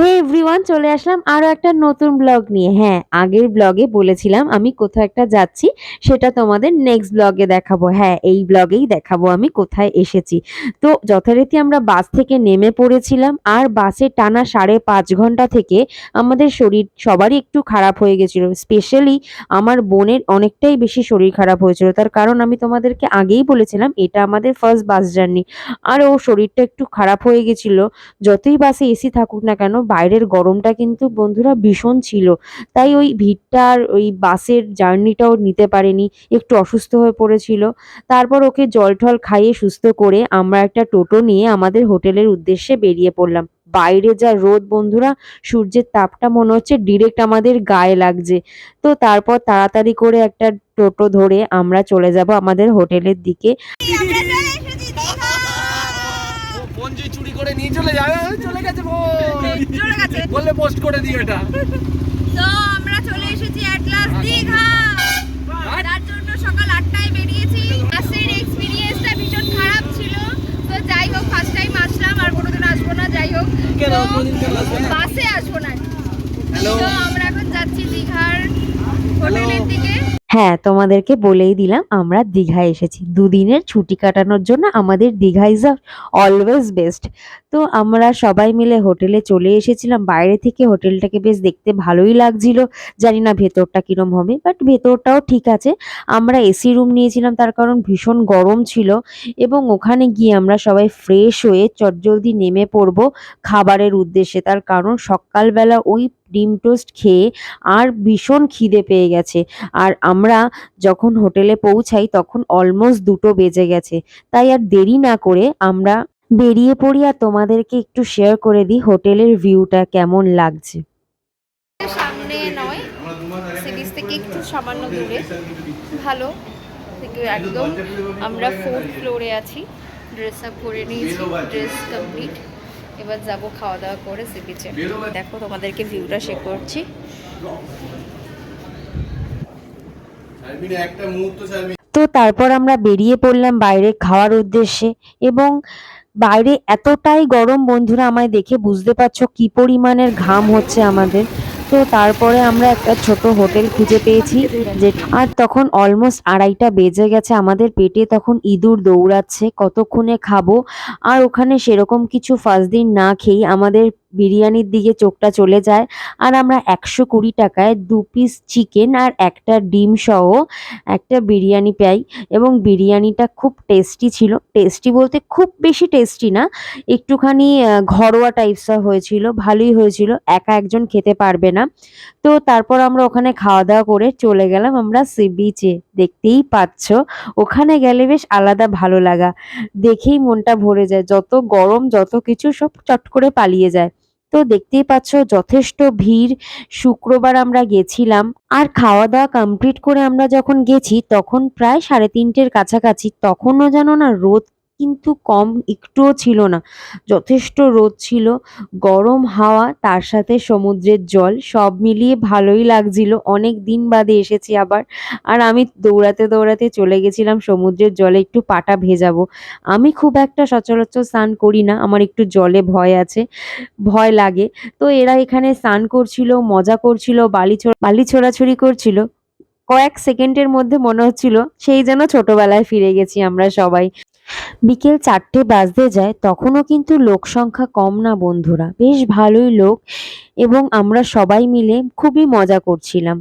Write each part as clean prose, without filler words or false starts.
হে everyone, চলে আসলাম আরো একটা নতুন ব্লগ নিয়ে। হ্যাঁ, আগের ব্লগে বলেছিলাম আমি কোথাও একটা যাচ্ছি, সেটা তোমাদের নেক্সট ব্লগে দেখাবো। হ্যাঁ, এই ব্লগেই দেখাবো আমি কোথায় এসেছি। তো যথারীতি আমরা বাস থেকে নেমে পড়েছিলাম, আর বাসে টানা 5.5 ঘন্টা থেকে আমাদের শরীর সবারই একটু খারাপ হয়ে গেছিল। স্পেশালি আমার বোনের অনেকটাই বেশি শরীর খারাপ হয়েছিল। তার কারণ আমি তোমাদেরকে আগেই বলেছিলাম এটা আমাদের ফার্স্ট বাস জার্নি, আর ও শরীরটা একটু খারাপ হয়ে গেছিল। যতই বাসে এসি থাকুক না কেন, বাইরের গরমটা কিন্তু বন্ধুরা ভীষণ ছিল। তাই ওই ভিড়টা আর ওই বাসের জার্নিটাও নিতে পারেনি, একটু অসুস্থ হয়ে পড়েছিল। তারপর ওকে জল টল খাইয়ে সুস্থ করে আমরা একটা টোটো নিয়ে আমাদের হোটেলের উদ্দেশ্যে বেরিয়ে পড়লাম। বাইরে যা রোদ বন্ধুরা, সূর্যের তাপটা মনে হচ্ছে ডিরেক্ট আমাদের গায়ে লাগছে। তো তারপর তাড়াতাড়ি করে একটা টোটো ধরে আমরা চলে যাব আমাদের হোটেলের দিকে। ফোন যে চুরি করে নিয়ে চলে যাবে, চলে গেছে বললে পোস্ট করে দিই এটা। তো আমরা চলে এসেছি এট লাস্ট দীঘা। তার জন্য সকাল 8টায় বেরিয়েছি। বাসের এক্সপেরিয়েন্সটা ভীষণ খারাপ ছিল। তো যাই হোক, ফার্স্ট টাইম আসলাম, আর কোনোদিন আসবো না। যাই হোক, বাসে আসবো না। তো আমরা এখন যাচ্ছি দীঘার হোটেলের দিকে। হ্যাঁ, তোমাদেরকে বলেই দিলাম আমরা দীঘা এসেছি 2 দিনের ছুটি কাটানোর জন্য। আমাদের দীঘা ইজ অলওয়েজ বেস্ট। তো আমরা সবাই মিলে হোটেলে চলে এসেছিলাম। বাইরে থেকে হোটেলটাকে বেশ দেখতে ভালোই লাগছিল, জানি না ভেতরটা কিরম হবে, বাট ভেতরটাও ঠিক আছে। আমরা এসি রুম নিয়েছিলাম তার কারণ ভীষণ গরম ছিল। এবং ওখানে গিয়ে আমরা সবাই ফ্রেশ হয়ে চটজলদি নেমে পড়বো খাবারের উদ্দেশ্যে। তার কারণ সকালবেলা ওই ডিম টোস্ট খেয়ে আর ভীষণ খিদে পেয়ে গেছে। আর আমরা যখন হোটেলে পৌঁছাই তখন অলমোস্ট 2টো বেজে গেছে। তাই আর দেরি না করে আমরা বেরিয়ে পড়ি, আর তোমাদেরকে একটু শেয়ার করে দিই হোটেলের ভিউটা কেমন লাগছে। সামনে নয়, সি বিচ থেকে একটু সামান্য দূরে। ভালো একদম। আমরা 4th ফ্লোরে আছি। ড্রেস আপ করে নিয়েছি, ড্রেস কমপ্লিট। এবার যাব খাওয়া দাওয়া করে সি বিচে। দেখো, তোমাদেরকে ভিউটা শেয়ার করছি। তো তারপর আমরা বেরিয়ে পড়লাম বাইরে খাওয়ার উদ্দেশ্যে। এবং বাইরে এতটাই গরম বন্ধুরা, আমায় দেখে বুঝতে পারছো কি পরিমাণের ঘাম হচ্ছে আমাদের। তো তারপরে আমরা একটা ছোট হোটেল খুঁজে পেয়েছি, যে আর তখন অলমোস্ট 2:30 বেজে গেছে। আমাদের পেটে তখন ইঁদুর দৌড়াচ্ছে, কতক্ষণে খাবো। আর ওখানে সেরকম কিছু ফার্স্ট দিন না খেয়েই আমাদের বিরিয়ানির দিকে চোখটা চলে যায়। আর আমরা 120 টাকায় 2 পিস চিকেন আর একটা ডিম সহ একটা বিরিয়ানি পাই। এবং বিরিয়ানিটা খুব টেস্টি ছিল। টেস্টি বলতে খুব বেশি টেস্টি না, একটুখানি ঘরোয়া টাইপসের হয়েছিল, ভালোই হয়েছিল। একা একজন খেতে পারবে না। তো তারপর আমরা ওখানে খাওয়া দাওয়া করে চলে গেলাম আমরা সি বিচে। দেখতেই পাচ্ছ ওখানে গেলে বেশ আলাদা ভালো লাগা, দেখেই মনটা ভরে যায়। যত গরম যত কিছু সব চট করে পালিয়ে যায়। তো দেখতেই পাচ্ছ যথেষ্ট ভিড়। শুক্রবার আমরা গেছিলাম, আর খাওয়া দাওয়া কমপ্লিট করে আমরা যখন গেছি তখন প্রায় 3:30-এর কাছাকাছি। তখনও জানো না, রোদ কিন্তু কম একটুও ছিল না, যথেষ্ট রোদ ছিল, গরম হাওয়া, তার সাথে সমুদ্রের জল, সব মিলিয়ে ভালোই লাগছিল। অনেক দিন বাদে এসেছি আবার। আর আমি দৌড়াতে দৌড়াতে চলে গেছিলাম সমুদ্রের জলে একটু পাটা ভেজাবো। আমি খুব একটা সচরাচর স্নান করি না, আমার একটু জলে ভয় আছে, ভয় লাগে। তো এরা এখানে স্নান করছিল, মজা করছিল, বালি ছোড়াছুড়ি করছিল। কয়েক সেকেন্ডের মধ্যে মনে হচ্ছিল সেই যেন ছোটবেলায় ফিরে গেছি আমরা সবাই। বিকেল 4টে বাজতে যায়, তখনও কিন্তু লোক সংখ্যা কম না বন্ধুরা, বেশ ভালোই লোক। এবং আমরা সবাই মিলে খুবই মজা করছিলাম।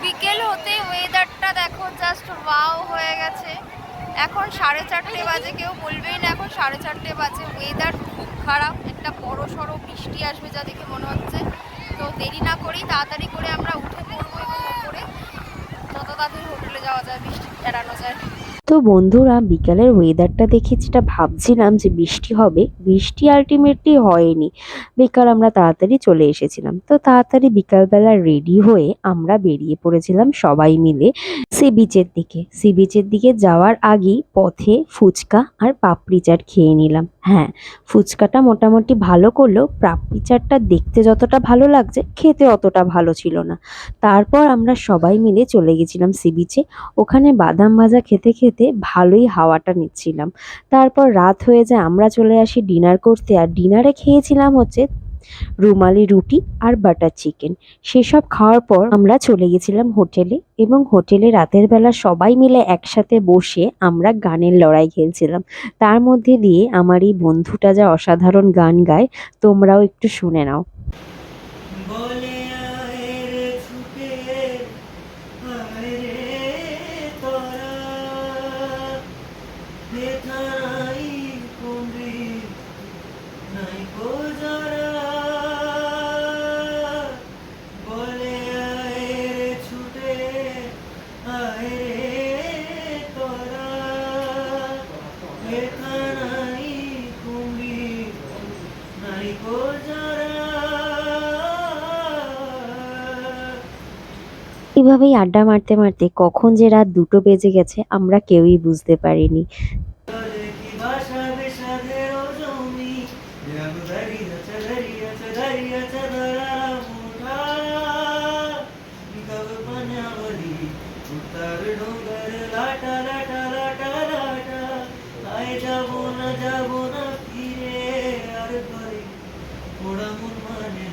বিকেল হতে ওয়েদারটা দেখো, জাস্ট ওয়াও হয়ে গেছে। এখন 4:30 বাজে, কেউ বলবেই না এখন 4:30 বাজে। ওয়েদার খুব খারাপ, একটা বড় সড়ো বৃষ্টি আসবে যা দেখে মনে হচ্ছে। তো দেরি না করেই তাড়াতাড়ি করে আমরা উঠে পড়বো এবং ওপরে যত তাড়াতাড়ি হোটেলে যাওয়া যায়, বৃষ্টি এড়ানো যায়। তো বন্ধুরা, বিকালের ওয়েদারটা দেখে যেটা ভাবছিলাম যে বৃষ্টি হবে, বৃষ্টি আলটিমেটলি হয়নি। বেকার আমরা তাড়াতাড়ি চলে এসেছিলাম। তো তাড়াতাড়ি বিকালবেলা রেডি হয়ে আমরা বেরিয়ে পড়েছিলাম সবাই মিলে সি বিচের দিকে। সি বিচের দিকে যাওয়ার আগেই পথে ফুচকা আর পাপড়ি চাট খেয়ে নিলাম। হ্যাঁ, ফুচকাটা মোটামুটি ভালো করলেও পাপড়ি চাটটা দেখতে যতটা ভালো লাগছে খেতে অতটা ভালো ছিল না। তারপর আমরা সবাই মিলে চলে গেছিলাম সি বিচে। ওখানে বাদাম ভাজা খেতে খেতে ভালোই হাওয়াটা নিচ্ছিলাম। তারপর রাত হয়ে যায়, আমরা চলে আসি ডিনার করতে। আর ডিনারে খেয়েছিলাম হচ্ছে রুমালি রুটি আর বাটার চিকেন। সেসব খাওয়ার পর আমরা চলে গেছিলাম হোটেলে, এবং হোটেলে রাতের বেলা সবাই মিলে একসাথে বসে আমরা গানের লড়াই খেলছিলাম। তার মধ্যে দিয়ে আমার এই বন্ধুটা যা অসাধারণ গান গায়, তোমরাও একটু শুনে নাও। বলে আয় রে ছুটে আয় রে তোরা বেথাই কুমড়ি নাই কো যারা বলে আয় রে ছুটে আয় রে তোরা বেথাই কুমড়ি নাই কো যারা। এভাবেই আড্ডা মারতে মারতে কখন যে রাত 2টো বেজে গেছে আমরা কেউই বুঝতে পারিনি। কি ভাষা বিষাদের জমি দাঁড়িয়েছে দাঁড়িয়েছে দাঁড়িয়েছে ধরা মুঠা কব পানাবলি উত্তর ডোঙ্গর লাটা লাটা লাটা লাটা আয় যাব না ফিরে আর করে ওরা মন মানে